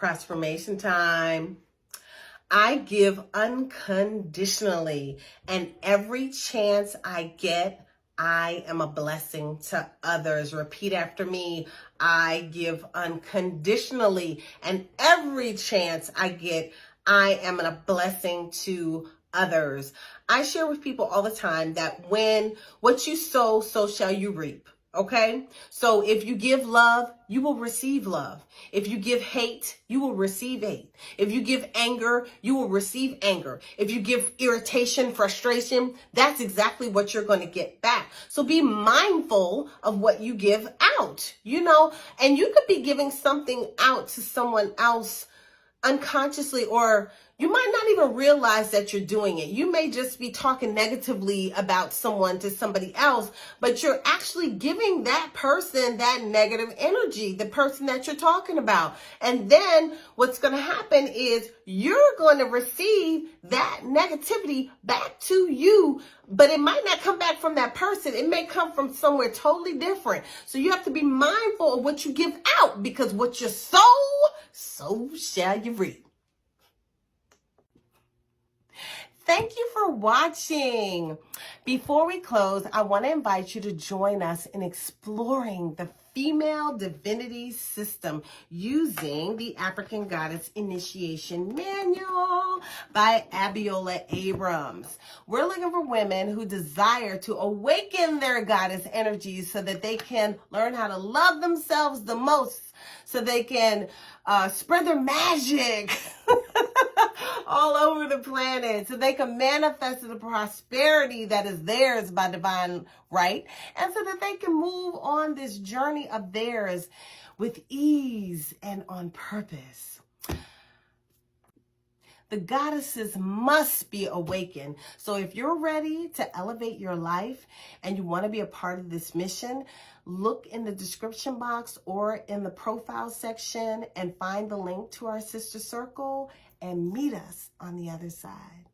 Transformation time. I give unconditionally, and every chance I get, I am a blessing to others. Repeat after me. I give unconditionally, and every chance I get, I am a blessing to others. I share with people all the time that when what you sow, so shall you reap. Okay? So if you give love, you will receive love. If you give hate, you will receive hate. If you give anger, you will receive anger. If you give irritation, frustration, that's exactly what you're going to get back. So be mindful of what you give out, and you could be giving something out to someone else unconsciously, or you might not even realize that you're doing it. You may just be talking negatively about someone to somebody else, but you're actually giving that person that negative energy, the person that you're talking about. And then what's going to happen is you're going to receive that negativity back to you, but it might not come back from that person. It may come from somewhere totally different. So you have to be mindful of what you give out, because what you sow, so shall you reap. Thank you for watching. Before we close, I want to invite you to join us in exploring the female divinity system using the African Goddess Initiation Manual by Abiola Abrams. We're looking for women who desire to awaken their goddess energies so that they can learn how to love themselves the most, so they can spread their magic all over the planet, so they can manifest the prosperity that is theirs by divine right, and so that they can move on this journey of theirs with ease and on purpose. The goddesses must be awakened. So if you're ready to elevate your life and you want to be a part of this mission, look in the description box or in the profile section and find the link to our sister circle and meet us on the other side.